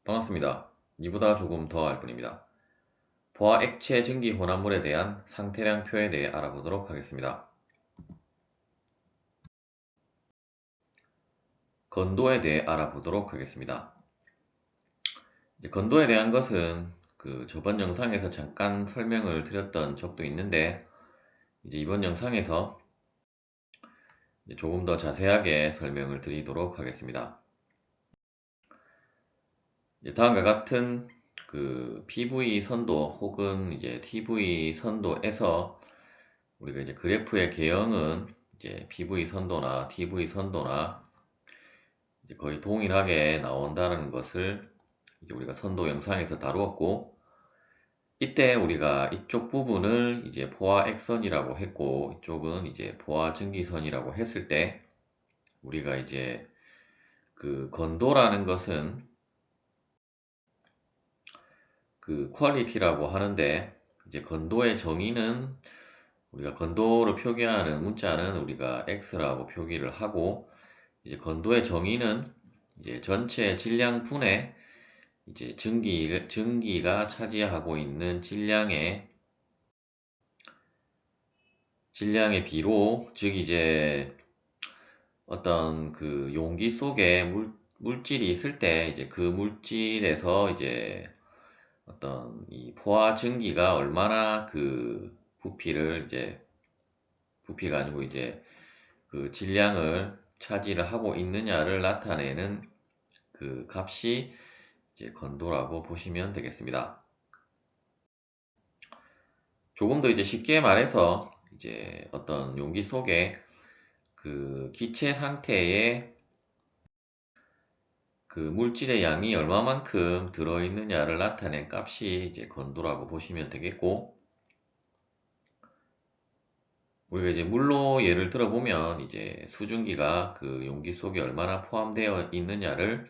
반갑습니다. 이보다 조금 더 알 뿐입니다. 포화 액체 증기 혼합물에 대한 상태량 표에 대해 알아보도록 하겠습니다. 건도에 대해 알아보도록 하겠습니다. 건도에 대한 것은 저번 영상에서 잠깐 설명을 드렸던 적도 있는데, 이번 영상에서 조금 더 자세하게 설명을 드리도록 하겠습니다. 다음과 같은 PV 선도 혹은 TV 선도에서 우리가 그래프의 개형은 PV 선도나 TV 선도나 거의 동일하게 나온다는 것을 우리가 선도 영상에서 다루었고, 이때 우리가 이쪽 부분을 포화 액선이라고 했고, 이쪽은 포화 증기선이라고 했을 때, 우리가 건도라는 것은 퀄리티라고 하는데, 건도의 정의는 우리가 건도를 표기하는 문자는 우리가 x라고 표기를 하고, 건도의 정의는 전체 질량분의 증기가 차지하고 있는 질량의 비로, 즉 어떤 용기 속에 물질이 있을 때 그 물질에서 어떤 이 포화 증기가 얼마나 부피가 아니고 질량을 차지를 하고 있느냐를 나타내는 값이 건도라고 보시면 되겠습니다. 조금 더 쉽게 말해서 어떤 용기 속에 기체 상태에 물질의 양이 얼마만큼 들어있느냐를 나타낸 값이 건도라고 보시면 되겠고, 우리가 물로 예를 들어보면 수증기가 용기 속에 얼마나 포함되어 있느냐를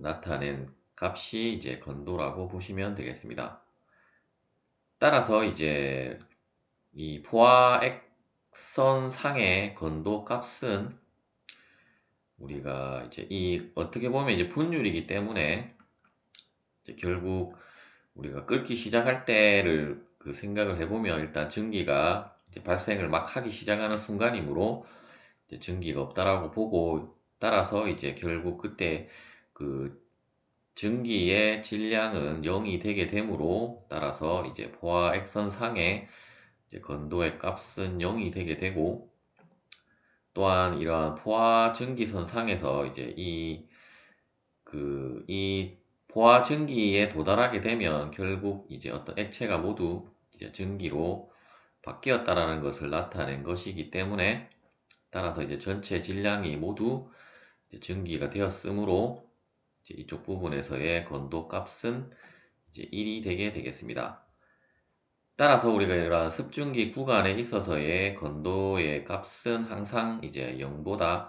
나타낸 값이 건도라고 보시면 되겠습니다. 따라서 이 포화액선상의 건도 값은 우리가 어떻게 보면 분율이기 때문에 결국 우리가 끓기 시작할 때를 생각을 해보면, 일단 증기가 발생을 막 하기 시작하는 순간이므로 증기가 없다라고 보고, 따라서 결국 그때 증기의 질량은 0이 되게 되므로, 따라서 포화액선상의 건도의 값은 0이 되게 되고, 또한 이러한 포화 증기선 상에서 이 포화 증기에 도달하게 되면 결국 어떤 액체가 모두 증기로 바뀌었다라는 것을 나타낸 것이기 때문에, 따라서 전체 질량이 모두 증기가 되었으므로 이쪽 부분에서의 건도 값은 1이 되게 되겠습니다. 따라서 우리가 이러한 습중기 구간에 있어서의 건도의 값은 항상 0보다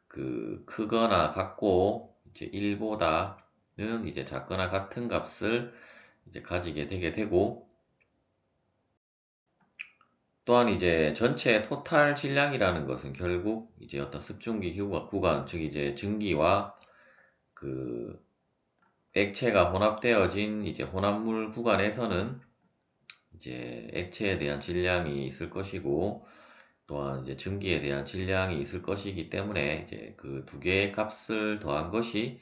크거나 같고, 1보다는 작거나 같은 값을 가지게 되게 되고, 또한 전체 토탈 질량이라는 것은 결국 어떤 습중기 구간, 즉 증기와 액체가 혼합되어진 혼합물 구간에서는 액체에 대한 질량이 있을 것이고, 또한 증기에 대한 질량이 있을 것이기 때문에 그 두 개의 값을 더한 것이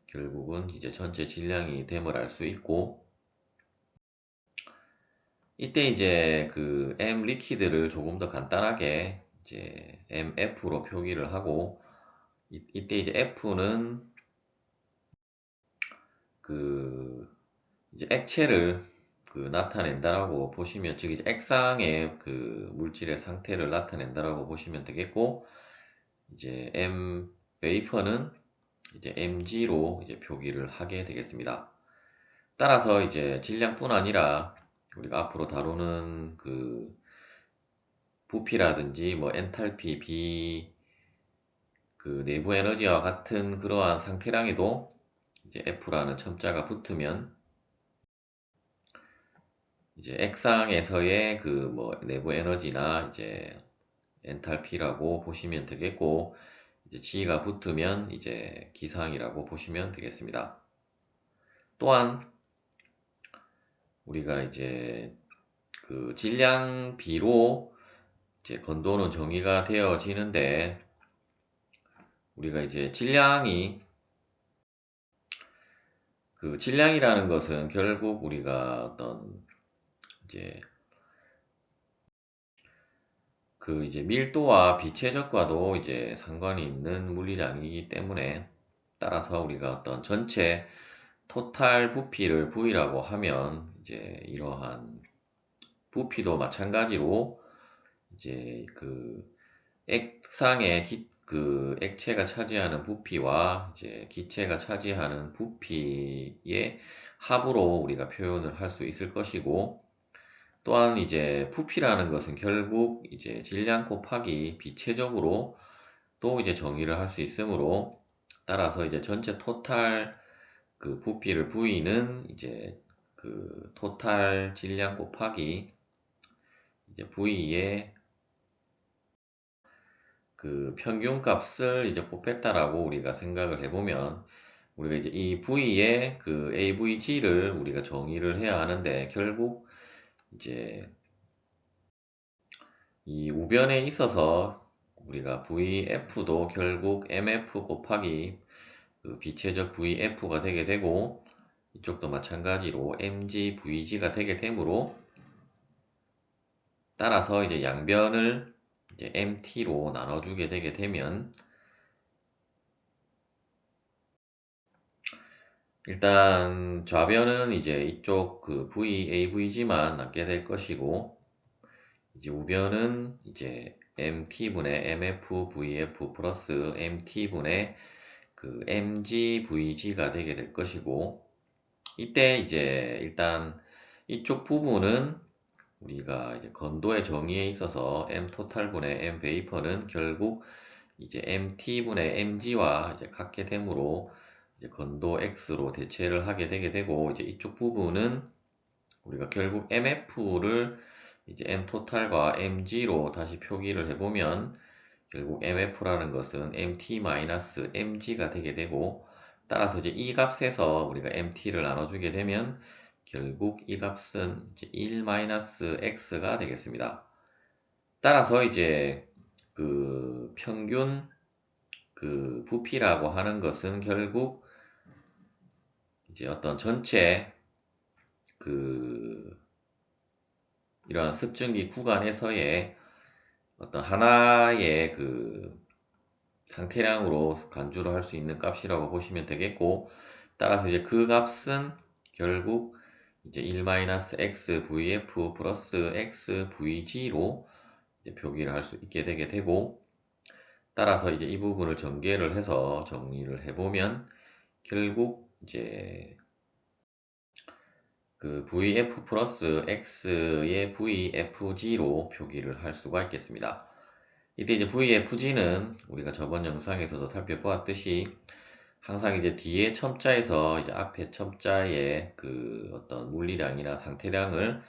결국은 전체 질량이 됨을 알 수 있고, 이때 M 리퀴드를 조금 더 간단하게 MF로 표기를 하고, 이때 F는 액체를 나타낸다라고 보시면, 즉 액상의 물질의 상태를 나타낸다라고 보시면 되겠고, M 웨이퍼는 mg로 표기를 하게 되겠습니다. 따라서 질량뿐 아니라 우리가 앞으로 다루는 부피라든지 뭐 엔탈피, 내부 에너지와 같은 그러한 상태량에도 F라는 첨자가 붙으면 액상에서의 뭐 내부 에너지나 엔탈피라고 보시면 되겠고, 이제 G가 붙으면 이제 기상이라고 보시면 되겠습니다. 또한 우리가 이제 그 질량비로 이제 건도는 정의가 되어지는데, 우리가 이제 질량이라는 것은 결국 우리가 어떤 이제 그 이제 밀도와 비체적과도 이제 상관이 있는 물리량이기 때문에, 따라서 우리가 어떤 전체 토탈 부피를 V라고 하면 이제 이러한 부피도 마찬가지로 이제 그 액상의 그 액체가 차지하는 부피와 이제 기체가 차지하는 부피의 합으로 우리가 표현을 할 수 있을 것이고, 또한 이제 부피라는 것은 결국 이제 질량 곱하기 비체적으로 또 이제 정의를 할 수 있으므로, 따라서 이제 전체 토탈 그 부피를 V는 이제 그 토탈 질량 곱하기 이제 V의 그 평균값을 이제 곱했다라고 우리가 생각을 해보면, 우리가 이제 이 V의 그 AVG를 우리가 정의를 해야 하는데, 결국 이제 이 우변에 있어서 우리가 VF도 결국 MF 곱하기 그 비체적 VF가 되게 되고, 이쪽도 마찬가지로 MG VG가 되게 되므로, 따라서 이제 양변을 이제 MT로 나눠주게 되게 되면, 일단 좌변은 이제 이쪽 그 VAVG만 남게 될 것이고, 이제 우변은 이제 MT분의 MFVF 플러스 MT분의 그 MGVG가 되게 될 것이고, 이때 이제 일단 이쪽 부분은 우리가 이제 건도의 정의에 있어서 M 토탈분의 M 베이퍼는 결국 이제 MT분의 MG와 이제 같게 되므로 이제 건도 X로 대체를 하게 되게 되고, 이제 이쪽 부분은 우리가 결국 MF를 이제 M 토탈과 MG로 다시 표기를 해보면, 결국 MF라는 것은 MT-MG가 되게 되고, 따라서 이제 이 값에서 우리가 MT를 나눠주게 되면 결국 이 값은 이제 1-X가 되겠습니다. 따라서 이제 그 평균 그 부피라고 하는 것은 결국 이제 어떤 전체 그 이러한 습증기 구간에서의 어떤 하나의 그 상태량으로 간주를 할 수 있는 값이라고 보시면 되겠고, 따라서 이제 그 값은 결국 이제 1-x vf 플러스 x vg로 이제 표기를 할 수 있게 되게 되고, 따라서 이제 이 부분을 전개를 해서 정리를 해보면 결국 이제 그 vf 플러스 x의 vfg로 표기를 할 수가 있겠습니다. 이때 이제 vfg는 우리가 저번 영상에서도 살펴보았듯이 항상 이제 뒤에 첨자에서 이제 앞에 첨자의 그 어떤 물리량이나 상태량을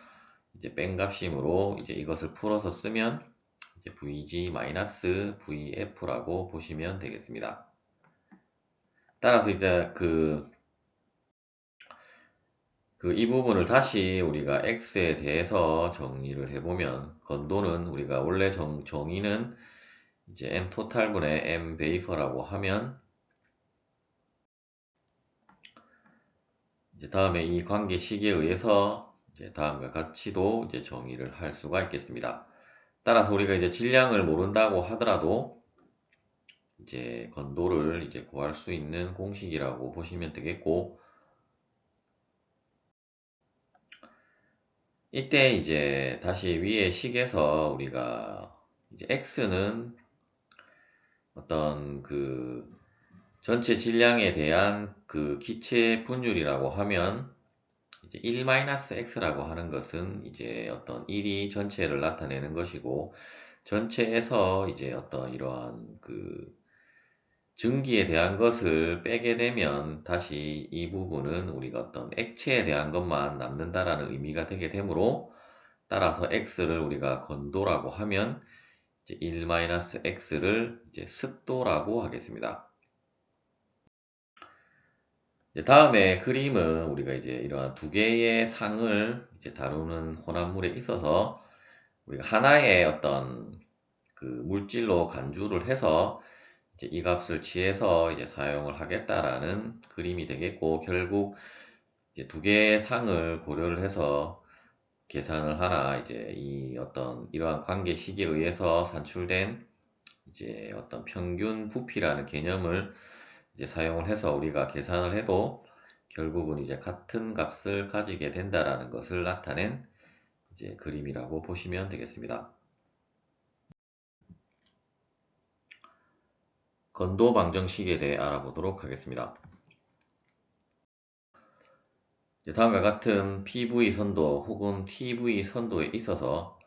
이제 뺀 값이므로, 이제 이것을 풀어서 쓰면 이제 vg-vf라고 보시면 되겠습니다. 따라서 이제 이 부분을 다시 우리가 x에 대해서 정리를 해보면, 건도는 우리가 원래 정의는 이제 m 토탈분의 m 베이퍼라고 하면, 이제 다음에 이 관계식에 의해서 이제 다음과 같이도 이제 정의를 할 수가 있겠습니다. 따라서 우리가 이제 질량을 모른다고 하더라도 이제 건도를 이제 구할 수 있는 공식이라고 보시면 되겠고, 이때 이제 다시 위의 식에서 우리가 이제 x는 어떤 그 전체 질량에 대한 그 기체 분율이라고 하면, 이제 1-x라고 하는 것은 이제 어떤 1이 전체를 나타내는 것이고, 전체에서 이제 어떤 이러한 그 증기에 대한 것을 빼게 되면 다시 이 부분은 우리가 어떤 액체에 대한 것만 남는다라는 의미가 되게 되므로, 따라서 x를 우리가 건도라고 하면 이제 1-x를 이제 습도라고 하겠습니다. 이제 다음에 그림은 우리가 이제 이러한 두 개의 상을 이제 다루는 혼합물에 있어서 우리가 하나의 어떤 그 물질로 간주를 해서 이제 이 값을 취해서 이제 사용을 하겠다라는 그림이 되겠고, 결국 이제 두 개의 상을 고려를 해서 계산을 하나 이제 이 어떤 이러한 관계식에 의해서 산출된 이제 어떤 평균 부피라는 개념을 이제 사용을 해서 우리가 계산을 해도 결국은 이제 같은 값을 가지게 된다라는 것을 나타낸 이제 그림이라고 보시면 되겠습니다. 건도 방정식에 대해 알아보도록 하겠습니다. 다음과 같은 PV 선도 혹은 TV 선도에 있어서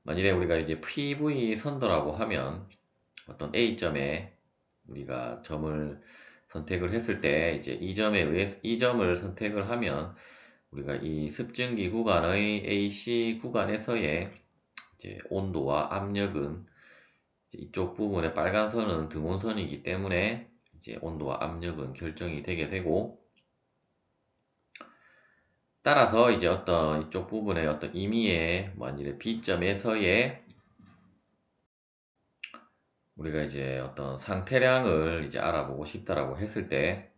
만일에 우리가 이제 PV 선도라고 하면 어떤 A점에 우리가 점을 선택을 했을 때 이제 이 점에 의해서 이 점을 선택을 하면 우리가 이 습증기 구간의 AC 구간에서의 이제 온도와 압력은 이제 이쪽 부분의 빨간 선은 등온선이기 때문에 이제 온도와 압력은 결정이 되게 되고, 따라서 이제 어떤 이쪽 부분의 어떤 임의의 만일에 B점에서의 우리가 이제 어떤 상태량을 이제 알아보고 싶다라고 했을 때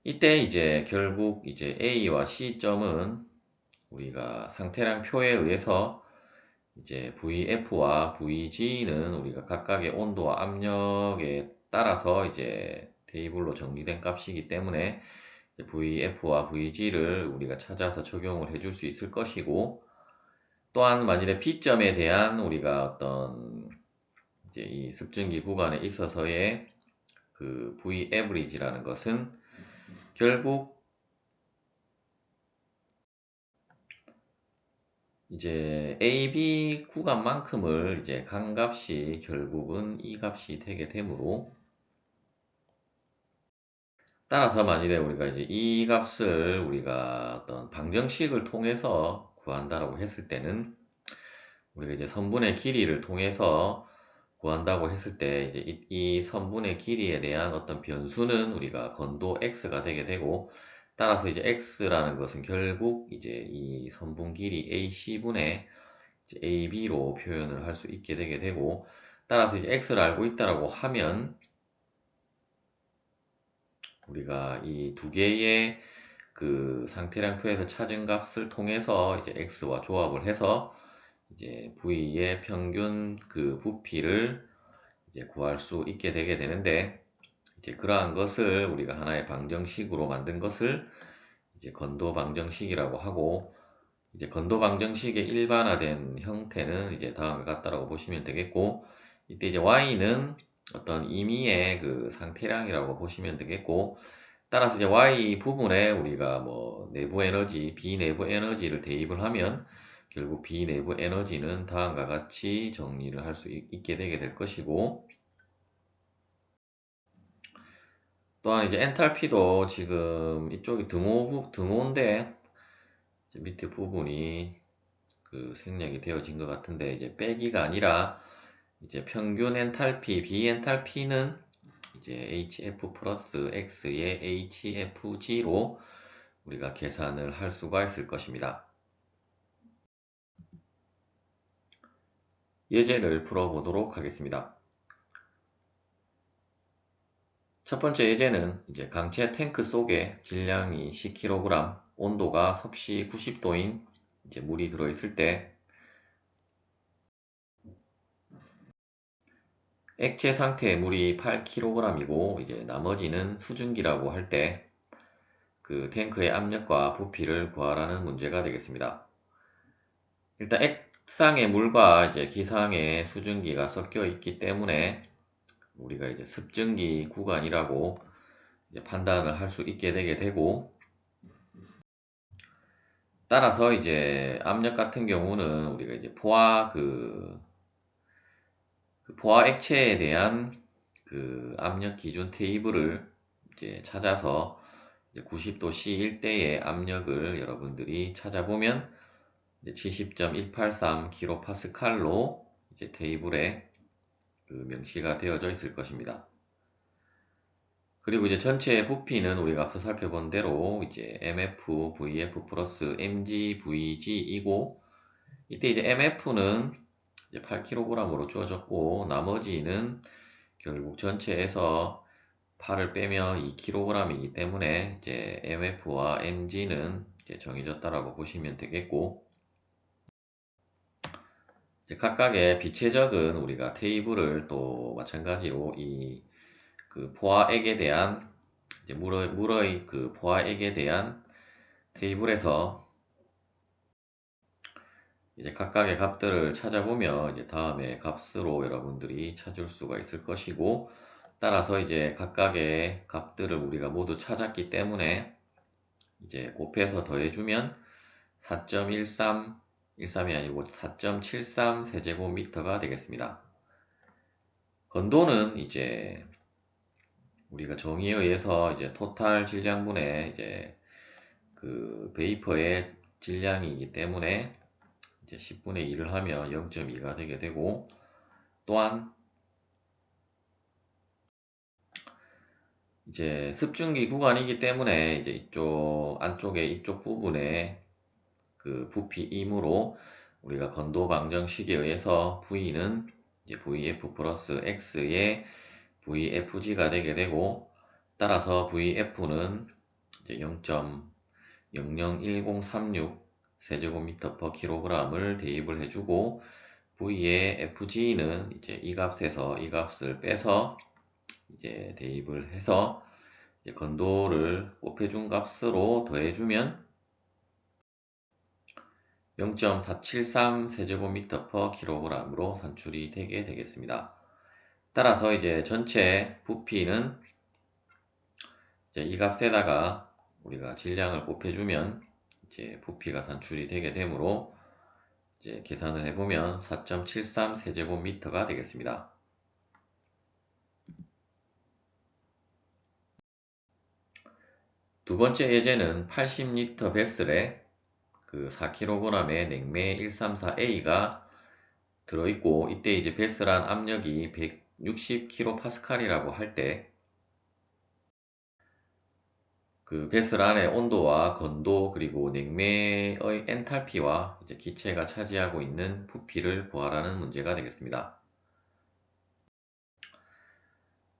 이때 이제 결국 이제 A와 C점은 우리가 상태량 표에 의해서 이제 VF와 VG는 우리가 각각의 온도와 압력에 따라서 이제 테이블로 정리된 값이기 때문에 VF와 VG를 우리가 찾아서 적용을 해줄 수 있을 것이고, 또한 만일에 B점에 대한 우리가 어떤 이제 이 습증기 구간에 있어서의 그 Vaverage라는 것은 결국 이제 AB 구간만큼을 이제 간 값이 결국은 이 값이 되게 되므로, 따라서 만일에 우리가 이제 이 값을 우리가 어떤 방정식을 통해서 구한다라고 했을 때는 우리가 이제 선분의 길이를 통해서 구한다고 했을 때 이제 이 선분의 길이에 대한 어떤 변수는 우리가 건도 x가 되게 되고, 따라서 이제 x라는 것은 결국 이제 이 선분 길이 AC분의 AB로 표현을 할 수 있게 되게 되고, 따라서 이제 x를 알고 있다라고 하면 우리가 이 두 개의 그 상태량표에서 찾은 값을 통해서 이제 x와 조합을 해서 이제 V의 평균 그 부피를 이제 구할 수 있게 되게 되는데, 이제 그러한 것을 우리가 하나의 방정식으로 만든 것을 이제 건도 방정식이라고 하고, 이제 건도 방정식의 일반화된 형태는 이제 다음과 같다라고 보시면 되겠고, 이때 이제 y는 어떤 임의의 그 상태량이라고 보시면 되겠고, 따라서 이제 y 부분에 우리가 뭐 내부 에너지, 비내부 에너지를 대입을 하면 결국 비내부 에너지는 다음과 같이 정리를 할 수 있게 되게 될 것이고, 또한 이제 엔탈피도 지금 이쪽이 등호인데 밑에 부분이 그 생략이 되어진 것 같은데 이제 빼기가 아니라 이제 평균 엔탈피, 비엔탈피는 이제 HF 플러스 X의 HFG로 우리가 계산을 할 수가 있을 것입니다. 예제를 풀어보도록 하겠습니다. 첫 번째 예제는 이제 강체 탱크 속에 질량이 10kg, 온도가 섭씨 90도인 이제 물이 들어있을 때 액체 상태의 물이 8kg이고 이제 나머지는 수증기라고 할 때 그 탱크의 압력과 부피를 구하라는 문제가 되겠습니다. 일단 액상의 물과 이제 기상의 수증기가 섞여 있기 때문에 우리가 이제 습증기 구간이라고 이제 판단을 할 수 있게 되게 되고, 따라서 이제 압력 같은 경우는 우리가 이제 포화 액체에 대한 그 압력 기준 테이블을 이제 찾아서 이제 90도 C1대의 압력을 여러분들이 찾아보면 70.183kPa로 이제 테이블에 그 명시가 되어져 있을 것입니다. 그리고 이제 전체 부피는 우리가 앞서 살펴본 대로 이제 MF, VF 플러스 MG, VG이고, 이때 이제 MF는 이제 8kg으로 주어졌고, 나머지는 결국 전체에서 8을 빼면 2kg이기 때문에 이제 MF와 MG는 이제 정해졌다라고 보시면 되겠고, 이제 각각의 비체적은 우리가 테이블을 또 마찬가지로 이 그 포화액에 대한 이제 물의 그 포화액에 대한 테이블에서 이제 각각의 값들을 찾아보면 이제 다음에 값으로 여러분들이 찾을 수가 있을 것이고, 따라서 이제 각각의 값들을 우리가 모두 찾았기 때문에 이제 곱해서 더해주면 4.13, 13이 아니고 4.73 세제곱미터가 되겠습니다. 건도는 이제 우리가 정의에 의해서 이제 토탈 질량분의 이제 그 베이퍼의 질량이기 때문에 이제 10분의 2를 하면 0.2가 되게 되고, 또한 이제 습중기 구간이기 때문에 이제 이쪽 안쪽에 이쪽 부분에 그 부피이므로 우리가 건도 방정식에 의해서 V는 이제 VF 플러스 X의 VFG가 되게 되고, 따라서 VF는 이제 0.001036 세제곱미터 per kg을 대입을 해주고, V의 FG는 이제 이 값에서 이 값을 빼서 이제 대입을 해서 이제 건도를 곱해준 값으로 더해주면 0.473 세제곱미터 per kg으로 산출이 되게 되겠습니다. 따라서 이제 전체 부피는 이제 이 값에다가 우리가 질량을 곱해주면 이제 부피가 산출이 되게 되므로 이제 계산을 해보면 4.73 세제곱미터가 되겠습니다. 두 번째 예제는 80리터 베슬에 그 4kg의 냉매 134A가 들어있고, 이때 이제 베슬한 압력이 160kPa이라고 할 때 그 베슬 안의 온도와 건도 그리고 냉매의 엔탈피와 이제 기체가 차지하고 있는 부피를 구하라는 문제가 되겠습니다.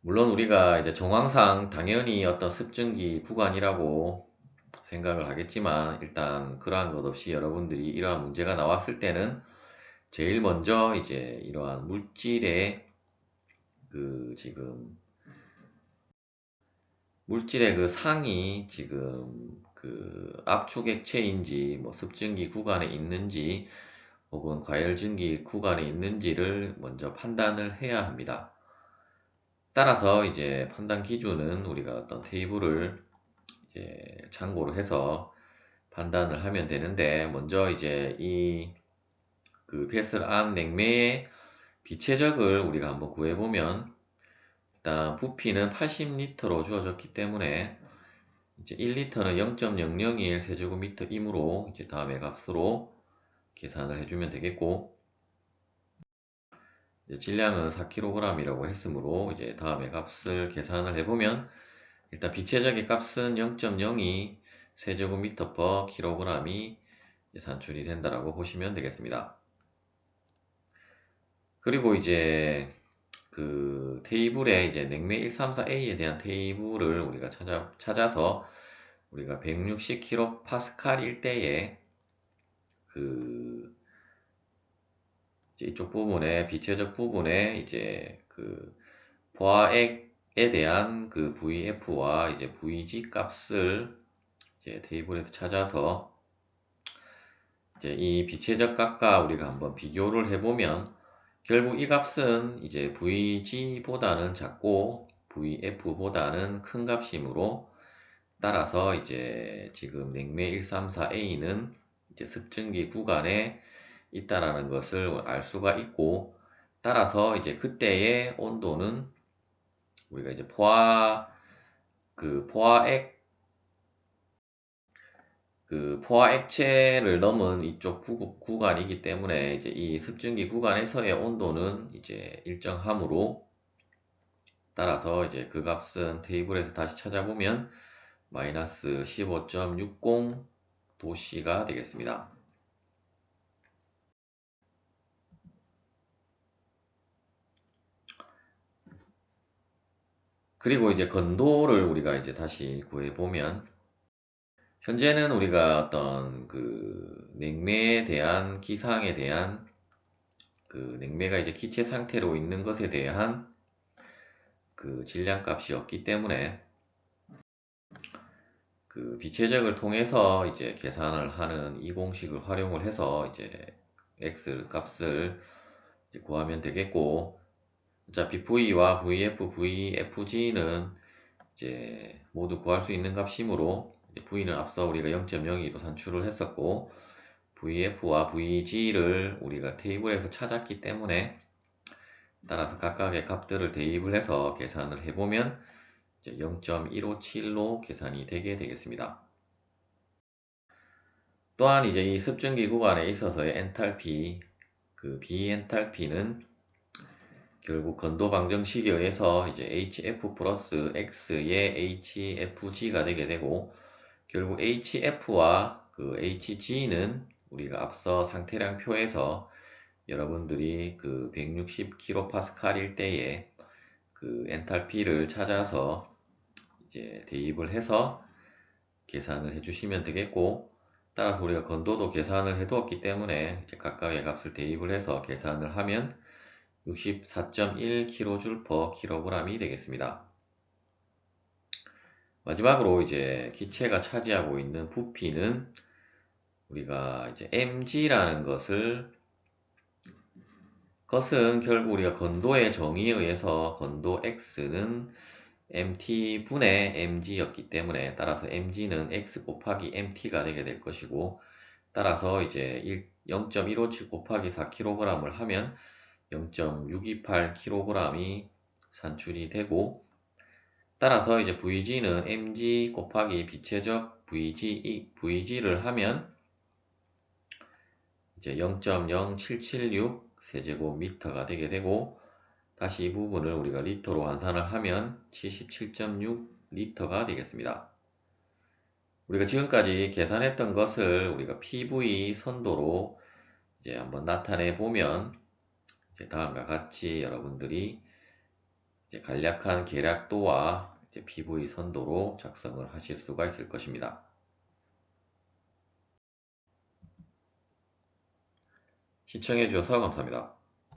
물론 우리가 이제 정황상 당연히 어떤 습증기 구간이라고 생각을 하겠지만, 일단 그러한 것 없이 여러분들이 이러한 문제가 나왔을 때는 제일 먼저 이제 이러한 물질의 그 지금 물질의 그 상이 지금 그 압축 액체인지 뭐 습증기 구간에 있는지 혹은 과열증기 구간에 있는지를 먼저 판단을 해야 합니다. 따라서 이제 판단 기준은 우리가 어떤 테이블을 이제 참고로 해서 판단을 하면 되는데, 먼저 이제 이 그 베슬 안 냉매의 비체적을 우리가 한번 구해보면, 일단 부피는 80리터로 주어졌기 때문에 이제 1리터는 0.001 세제곱미터이므로 이제 다음의 값으로 계산을 해주면 되겠고, 이제 질량은 4kg이라고 했으므로 이제 다음의 값을 계산을 해보면, 일단 비체적의 값은 0.02 세제곱미터 per kg이 산출이 된다라고 보시면 되겠습니다. 그리고 이제 그 테이블에 이제 냉매 134A에 대한 테이블을 우리가 찾아서 우리가 160kPa일 때에 그 이제 이쪽 부분에 비체적 부분에 이제 그 포화액에 대한 그 VF와 이제 VG 값을 이제 테이블에서 찾아서 이제 이 비체적 값과 우리가 한번 비교를 해보면, 결국 이 값은 이제 VG보다는 작고 VF보다는 큰 값이므로, 따라서 이제 지금 냉매 134A는 이제 습증기 구간에 있다라는 것을 알 수가 있고, 따라서 이제 그때의 온도는 우리가 이제 포화액 그 포화 액체를 넘은 이쪽 구간이기 때문에 이제 이 습증기 구간에서의 온도는 이제 일정하므로, 따라서 이제 그 값은 테이블에서 다시 찾아보면 마이너스 15.60 도씨가 되겠습니다. 그리고 이제 건도를 우리가 이제 다시 구해보면, 현재는 우리가 어떤 그 냉매에 대한, 기상에 대한, 그 냉매가 이제 기체 상태로 있는 것에 대한 그 질량 값이 없기 때문에 그 비체적을 통해서 이제 계산을 하는 이 공식을 활용을 해서 이제 x 값을 이제 구하면 되겠고, 어차피 V와 VF, VFG는 이제 모두 구할 수 있는 값이므로, V는 앞서 우리가 0.02로 산출을 했었고, VF와 VG를 우리가 테이블에서 찾았기 때문에, 따라서 각각의 값들을 대입을 해서 계산을 해보면 0.157로 계산이 되게 되겠습니다. 또한 이제 이 습증기 구간에 있어서의 엔탈피, 그 비엔탈피는 결국 건도 방정식에 의해서 이제 HF 플러스 X의 HFG가 되게 되고, 결국 HF와 그 HG는 우리가 앞서 상태량 표에서 여러분들이 그 160kPa일 때에 그 엔탈피를 찾아서 이제 대입을 해서 계산을 해주시면 되겠고, 따라서 우리가 건도도 계산을 해 두었기 때문에 이제 각각의 값을 대입을 해서 계산을 하면 64.1kJ/kg이 되겠습니다. 마지막으로 이제 기체가 차지하고 있는 부피는 우리가 이제 mg라는 것은 결국 우리가 건도의 정의에 의해서 건도 x는 mt분의 mg였기 때문에, 따라서 mg는 x 곱하기 mt가 되게 될 것이고, 따라서 이제 0.157 곱하기 4kg을 하면 0.628kg이 산출이 되고, 따라서 이제 VG는 mg 곱하기 비체적 VG를 하면 이제 0.0776 세제곱미터가 되게 되고, 다시 이 부분을 우리가 리터로 환산을 하면 77.6리터가 되겠습니다. 우리가 지금까지 계산했던 것을 우리가 PV 선도로 이제 한번 나타내 보면, 이제 다음과 같이 여러분들이 이제 간략한 계략도와 이제 PV 선도로 작성을 하실 수가 있을 것입니다. 시청해 주셔서 감사합니다.